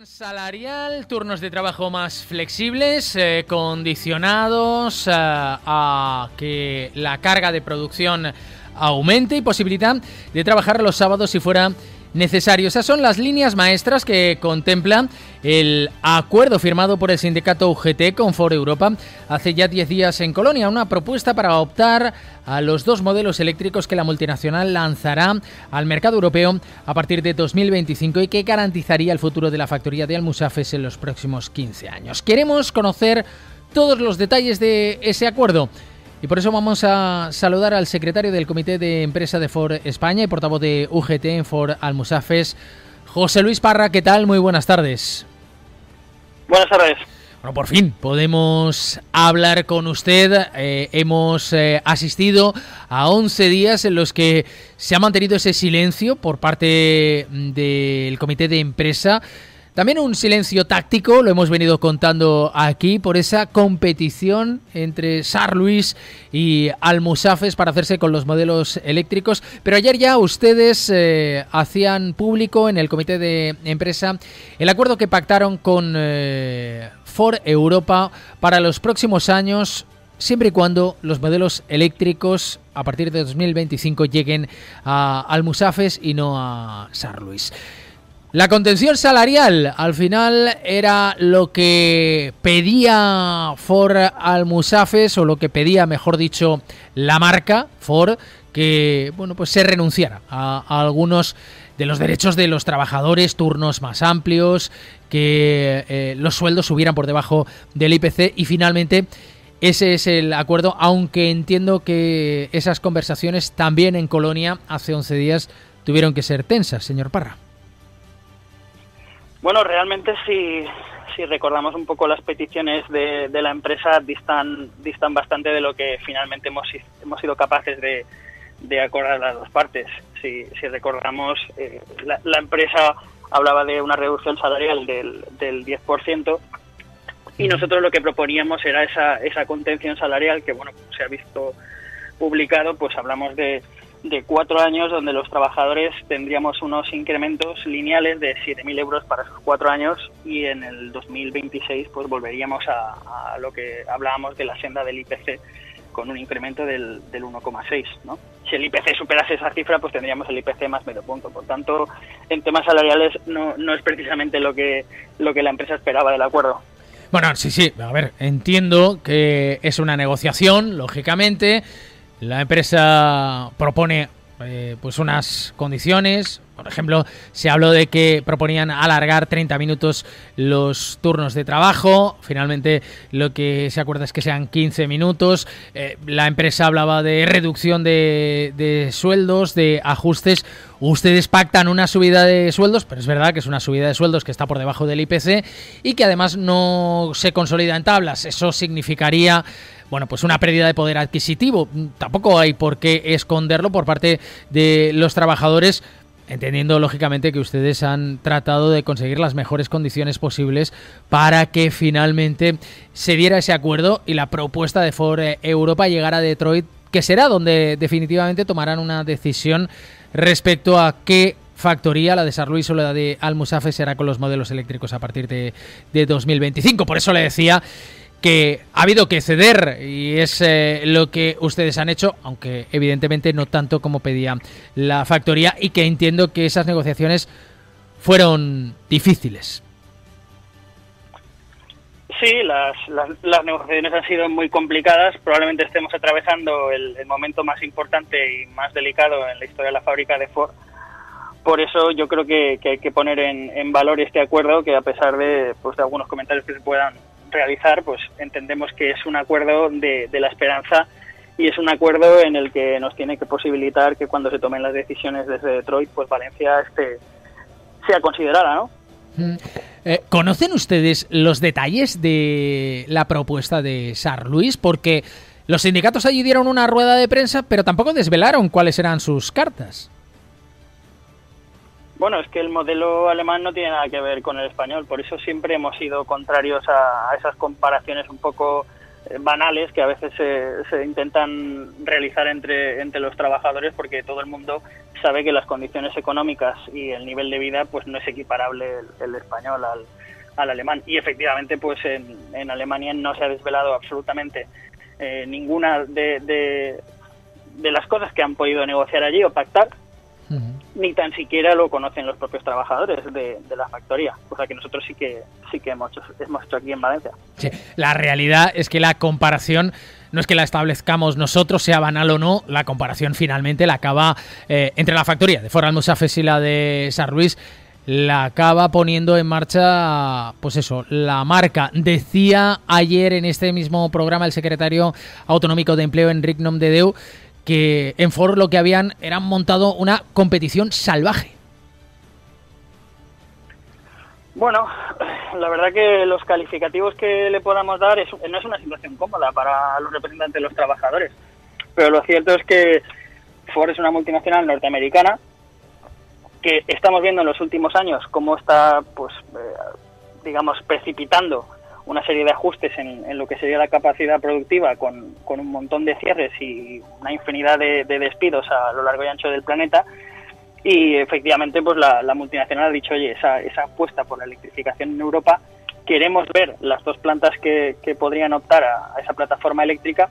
Salarial, turnos de trabajo más flexibles, condicionados a que la carga de producción aumente y posibilidad de trabajar los sábados si fuera necesario. Esas son las líneas maestras que contempla el acuerdo firmado por el sindicato UGT con Ford Europa hace ya 10 días en Colonia, una propuesta para optar a los dos modelos eléctricos que la multinacional lanzará al mercado europeo a partir de 2025 y que garantizaría el futuro de la factoría de Almusafes en los próximos 15 años. Queremos conocer todos los detalles de ese acuerdo. Y por eso vamos a saludar al secretario del Comité de Empresa de Ford España y portavoz de UGT en Ford Almusafes, José Luis Parra. ¿Qué tal? Muy buenas tardes. Buenas tardes. Bueno, por fin podemos hablar con usted. Hemos asistido a 11 días en los que se ha mantenido ese silencio por parte del Comité de Empresa. También un silencio táctico, lo hemos venido contando aquí, por esa competición entre Saarlouis y Almusafes para hacerse con los modelos eléctricos. Pero ayer ya ustedes hacían público en el Comité de Empresa el acuerdo que pactaron con Ford Europa para los próximos años, siempre y cuando los modelos eléctricos a partir de 2025 lleguen a Almusafes y no a Saarlouis. La contención salarial, al final, era lo que pedía Ford Almusafes, o lo que pedía, mejor dicho, la marca Ford, que bueno, pues se renunciara a algunos de los derechos de los trabajadores, turnos más amplios, que los sueldos subieran por debajo del IPC y finalmente ese es el acuerdo, aunque entiendo que esas conversaciones también en Colonia hace 11 días tuvieron que ser tensas, señor Parra. Bueno, realmente si recordamos un poco las peticiones de la empresa, distan bastante de lo que finalmente hemos sido capaces de acordar las dos partes. Si recordamos, la empresa hablaba de una reducción salarial del 10% y nosotros lo que proponíamos era esa contención salarial que, bueno, como se ha visto publicado, pues hablamos de 4 años donde los trabajadores tendríamos unos incrementos lineales de 7.000 euros para esos 4 años y en el 2026 pues volveríamos a lo que hablábamos de la senda del IPC con un incremento del 1,6, ¿no? Si el IPC superase esa cifra, pues tendríamos el IPC más medio punto. Por tanto, en temas salariales no es precisamente lo que la empresa esperaba del acuerdo. Bueno, sí, a ver, entiendo que es una negociación, lógicamente. La empresa propone pues unas condiciones. Por ejemplo, se habló de que proponían alargar 30 minutos los turnos de trabajo. Finalmente lo que se acuerda es que sean 15 minutos. La empresa hablaba de reducción de sueldos, de ajustes. Ustedes pactan una subida de sueldos, pero es verdad que es una subida de sueldos que está por debajo del IPC y que además no se consolida en tablas. Eso significaría, bueno, pues una pérdida de poder adquisitivo. Tampoco hay por qué esconderlo por parte de los trabajadores, entendiendo lógicamente que ustedes han tratado de conseguir las mejores condiciones posibles para que finalmente se diera ese acuerdo y la propuesta de Ford Europa llegara a Detroit, que será donde definitivamente tomarán una decisión respecto a qué factoría, la de Saarlouis o la de Almusafes, será con los modelos eléctricos a partir de 2025. Por eso le decía que ha habido que ceder y es lo que ustedes han hecho, aunque evidentemente no tanto como pedía la factoría, y que entiendo que esas negociaciones fueron difíciles. Sí, las negociaciones han sido muy complicadas. Probablemente estemos atravesando el momento más importante y más delicado en la historia de la fábrica de Ford. Por eso yo creo que hay que poner en valor este acuerdo, que a pesar de algunos comentarios que se puedan realizar, pues entendemos que es un acuerdo de la esperanza y es un acuerdo en el que nos tiene que posibilitar que cuando se tomen las decisiones desde Detroit, pues Valencia sea considerada, ¿no? ¿Conocen ustedes los detalles de la propuesta de Saarlouis? Porque los sindicatos allí dieron una rueda de prensa, pero tampoco desvelaron cuáles eran sus cartas. Bueno, es que el modelo alemán no tiene nada que ver con el español, por eso siempre hemos sido contrarios a esas comparaciones un poco banales que a veces se intentan realizar entre los trabajadores, porque todo el mundo sabe que las condiciones económicas y el nivel de vida pues no es equiparable el español al alemán. Y efectivamente pues en Alemania no se ha desvelado absolutamente ninguna de las cosas que han podido negociar allí o pactar, ni tan siquiera lo conocen los propios trabajadores de la factoría, cosa que nosotros sí que hemos hecho aquí en Valencia. Sí, la realidad es que la comparación no es que la establezcamos nosotros, sea banal o no, la comparación finalmente la acaba entre la factoría de Voralmusafes y la de Sarluís, la acaba poniendo en marcha, pues eso, la marca. Decía ayer en este mismo programa el secretario autonómico de empleo, Enric Nomdedeu, que en Ford lo que habían era montado una competición salvaje. Bueno, la verdad que los calificativos que le podamos dar no es una situación cómoda para los representantes de los trabajadores, pero lo cierto es que Ford es una multinacional norteamericana que estamos viendo en los últimos años cómo está, pues, digamos, precipitando una serie de ajustes en lo que sería la capacidad productiva con un montón de cierres y una infinidad de despidos a lo largo y ancho del planeta. Y efectivamente pues la multinacional ha dicho, oye, esa apuesta por la electrificación en Europa, queremos ver las dos plantas que podrían optar a esa plataforma eléctrica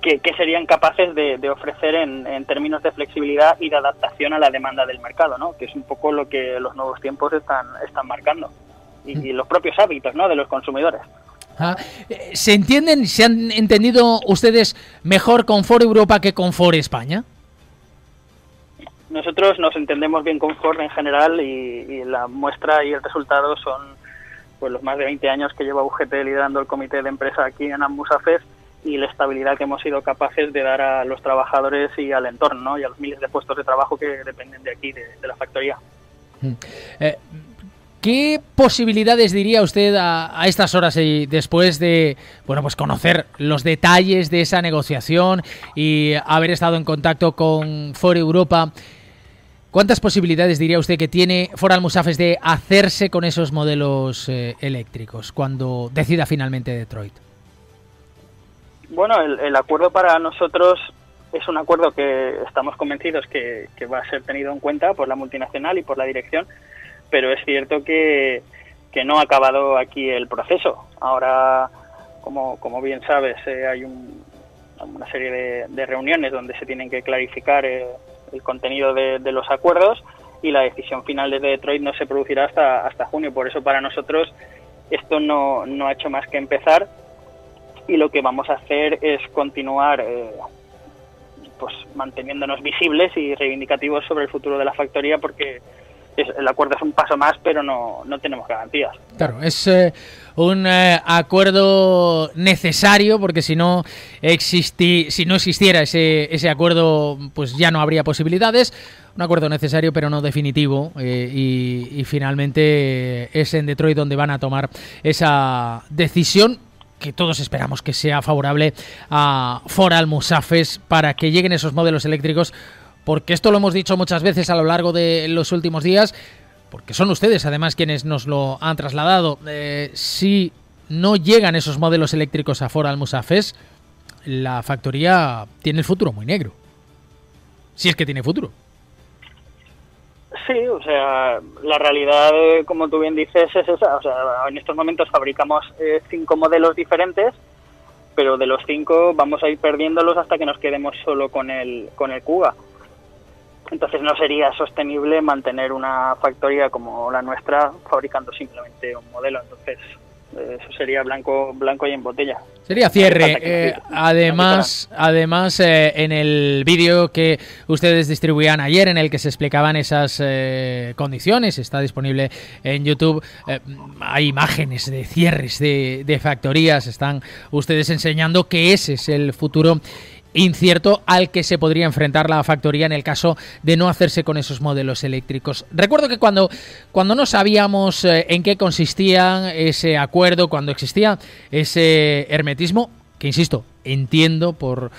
que serían capaces de ofrecer en términos de flexibilidad y de adaptación a la demanda del mercado, ¿no? Que es un poco lo que los nuevos tiempos están marcando. Y los propios hábitos, ¿no?, de los consumidores. ¿Se han entendido ustedes mejor con Ford Europa que con Ford España? Nosotros nos entendemos bien con Ford en general y la muestra y el resultado son pues los más de 20 años que lleva UGT liderando el comité de empresa aquí en Almusafes y la estabilidad que hemos sido capaces de dar a los trabajadores y al entorno, ¿no?, y a los miles de puestos de trabajo que dependen de aquí, de la factoría. ¿Qué posibilidades diría usted a estas horas y después de pues conocer los detalles de esa negociación y haber estado en contacto con Ford Europa? ¿Cuántas posibilidades diría usted que tiene Ford Almusafes de hacerse con esos modelos eléctricos cuando decida finalmente Detroit? Bueno, el acuerdo para nosotros es un acuerdo que estamos convencidos que va a ser tenido en cuenta por la multinacional y por la dirección, pero es cierto que no ha acabado aquí el proceso. Ahora, como bien sabes, hay una serie de reuniones donde se tienen que clarificar el contenido de los acuerdos y la decisión final desde Detroit no se producirá hasta junio. Por eso para nosotros esto no ha hecho más que empezar y lo que vamos a hacer es continuar pues manteniéndonos visibles y reivindicativos sobre el futuro de la factoría, porque el acuerdo es un paso más, pero no tenemos garantías. Claro, es un acuerdo necesario, porque si no existiera ese acuerdo, pues ya no habría posibilidades. Un acuerdo necesario, pero no definitivo, y finalmente es en Detroit donde van a tomar esa decisión, que todos esperamos que sea favorable a Ford Almusafes para que lleguen esos modelos eléctricos, porque esto lo hemos dicho muchas veces a lo largo de los últimos días, porque son ustedes además quienes nos lo han trasladado. Si no llegan esos modelos eléctricos a Ford Almusafes, la factoría tiene el futuro muy negro. Si es que tiene futuro. Sí, o sea, la realidad, como tú bien dices, es esa. O sea, en estos momentos fabricamos 5 modelos diferentes, pero de los 5 vamos a ir perdiéndolos hasta que nos quedemos solo con el Kuga. Entonces no sería sostenible mantener una factoría como la nuestra fabricando simplemente un modelo. Entonces eso sería blanco y en botella. Sería cierre. Además, en el vídeo que ustedes distribuían ayer, en el que se explicaban esas condiciones, está disponible en YouTube, hay imágenes de cierres de factorías. Están ustedes enseñando que ese es el futuro incierto al que se podría enfrentar la factoría en el caso de no hacerse con esos modelos eléctricos. Recuerdo que cuando no sabíamos en qué consistía ese acuerdo, cuando existía ese hermetismo, que insisto, entiendo por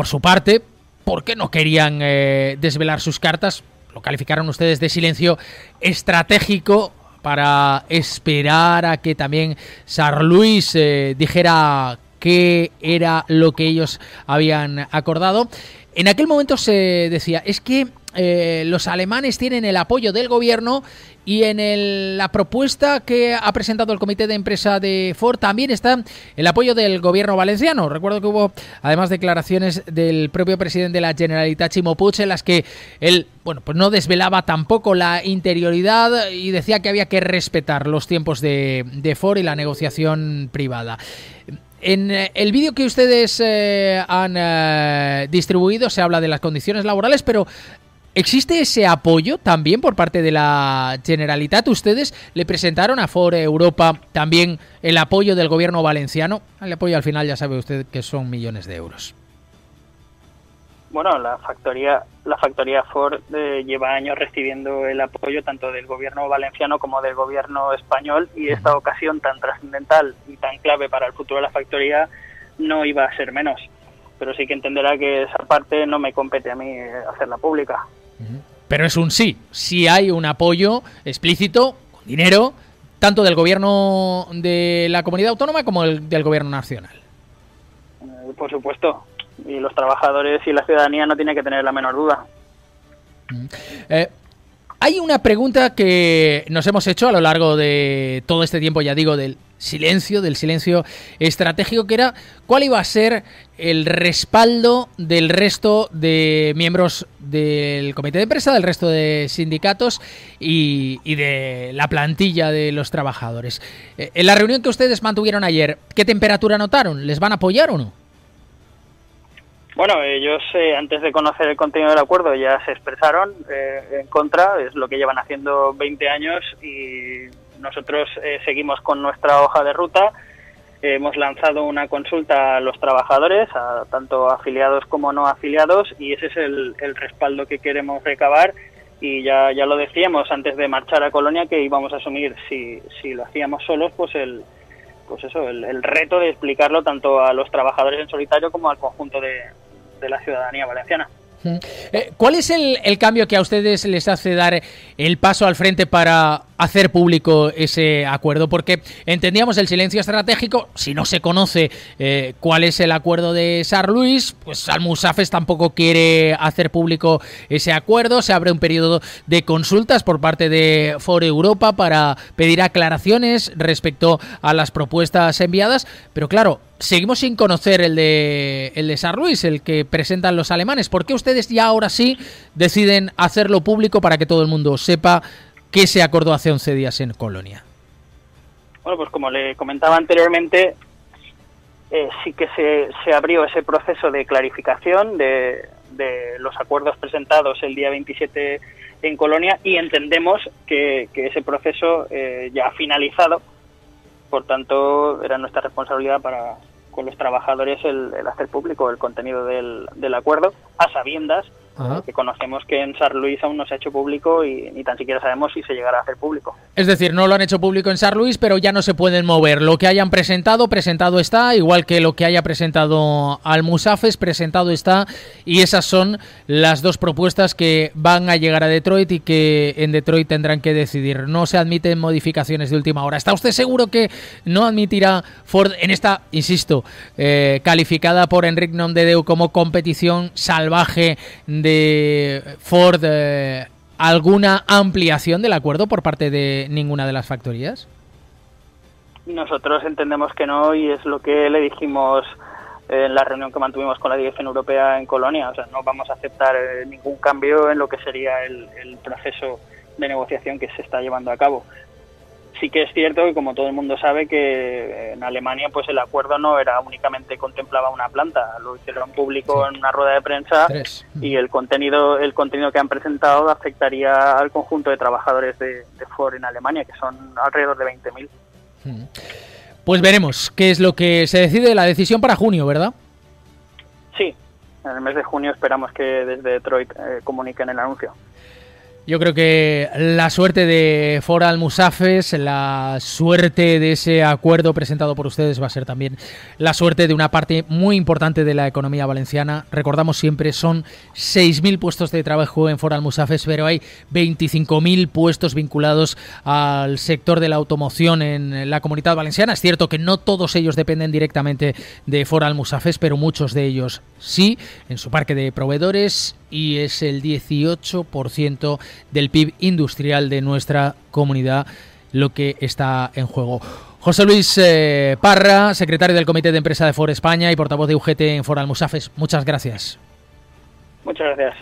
su parte, ¿por qué no querían desvelar sus cartas? Lo calificaron ustedes de silencio estratégico para esperar a que también Sarluís dijera qué era lo que ellos habían acordado. En aquel momento se decía, es que los alemanes tienen el apoyo del gobierno y en la propuesta que ha presentado el comité de empresa de Ford también está el apoyo del gobierno valenciano. Recuerdo que hubo además declaraciones del propio presidente de la Generalitat, Ximo Puig, en las que él, bueno, pues no desvelaba tampoco la interioridad y decía que había que respetar los tiempos de Ford y la negociación privada. En el vídeo que ustedes han distribuido se habla de las condiciones laborales, pero ¿existe ese apoyo también por parte de la Generalitat? ¿Ustedes le presentaron a Ford Europa también el apoyo del gobierno valenciano? El apoyo al final ya sabe usted que son millones de euros. Bueno, la factoría Ford lleva años recibiendo el apoyo tanto del gobierno valenciano como del gobierno español, y esta ocasión tan trascendental y tan clave para el futuro de la factoría no iba a ser menos. Pero sí que entenderá que esa parte no me compete a mí hacerla pública. Pero es un sí. Sí hay un apoyo explícito, con dinero, tanto del gobierno de la comunidad autónoma como del gobierno nacional. Por supuesto. Y los trabajadores y la ciudadanía no tienen que tener la menor duda. Hay una pregunta que nos hemos hecho a lo largo de todo este tiempo, ya digo, del silencio estratégico, que era cuál iba a ser el respaldo del resto de miembros del comité de empresa, del resto de sindicatos y de la plantilla de los trabajadores. En la reunión que ustedes mantuvieron ayer, ¿qué temperatura notaron? ¿Les van a apoyar o no? Bueno, ellos antes de conocer el contenido del acuerdo ya se expresaron en contra, es lo que llevan haciendo 20 años, y nosotros seguimos con nuestra hoja de ruta. Hemos lanzado una consulta a los trabajadores, a tanto afiliados como no afiliados, y ese es el respaldo que queremos recabar. Y ya lo decíamos antes de marchar a Colonia, que íbamos a asumir, si lo hacíamos solos, pues el reto de explicarlo tanto a los trabajadores en solitario como al conjunto de la ciudadanía valenciana. ¿Cuál es el cambio que a ustedes les hace dar el paso al frente para hacer público ese acuerdo? Porque entendíamos el silencio estratégico. Si no se conoce cuál es el acuerdo de Sarluis, pues Almusafes tampoco quiere hacer público ese acuerdo. Se abre un periodo de consultas por parte de Ford Europa para pedir aclaraciones respecto a las propuestas enviadas, pero claro, seguimos sin conocer el de Sarluis, el que presentan los alemanes. ¿Por qué ustedes ya ahora sí deciden hacerlo público para que todo el mundo sepa qué se acordó hace 11 días en Colonia? Bueno, pues como le comentaba anteriormente, sí que se abrió ese proceso de clarificación de los acuerdos presentados el día 27 en Colonia, y entendemos que ese proceso ya ha finalizado. Por tanto, era nuestra responsabilidad con los trabajadores el hacer público el contenido del acuerdo, a sabiendas que conocemos que en Sarluis aún no se ha hecho público y ni tan siquiera sabemos si se llegará a hacer público. Es decir, no lo han hecho público en Sarluis, pero ya no se pueden mover. Lo que hayan presentado está, igual que lo que haya presentado Almusafes, presentado está, y esas son las dos propuestas que van a llegar a Detroit y que en Detroit tendrán que decidir. No se admiten modificaciones de última hora. ¿Está usted seguro que no admitirá Ford en esta, insisto, calificada por Enric Nomdedeu como competición salvaje de Ford, alguna ampliación del acuerdo por parte de ninguna de las factorías? Nosotros entendemos que no, y es lo que le dijimos en la reunión que mantuvimos con la dirección europea en Colonia. O sea, no vamos a aceptar ningún cambio en lo que sería el proceso de negociación que se está llevando a cabo. Sí que es cierto que, como todo el mundo sabe, que en Alemania pues el acuerdo no era únicamente contemplaba una planta, lo hicieron público en una rueda de prensa. Y el contenido que han presentado afectaría al conjunto de trabajadores de Ford en Alemania, que son alrededor de 20.000. Pues veremos qué es lo que se decide. La decisión para junio, ¿verdad? Sí, en el mes de junio esperamos que desde Detroit comuniquen el anuncio. Yo creo que la suerte de Ford Almusafes, la suerte de ese acuerdo presentado por ustedes va a ser también la suerte de una parte muy importante de la economía valenciana. Recordamos siempre, son 6.000 puestos de trabajo en Ford Almusafes, pero hay 25.000 puestos vinculados al sector de la automoción en la Comunidad Valenciana. Es cierto que no todos ellos dependen directamente de Ford Almusafes, pero muchos de ellos sí, en su parque de proveedores, y es el 18% del PIB industrial de nuestra comunidad lo que está en juego. José Luis Parra, secretario del Comité de Empresa de Ford España y portavoz de UGT en Ford Almusafes, muchas gracias. Muchas gracias.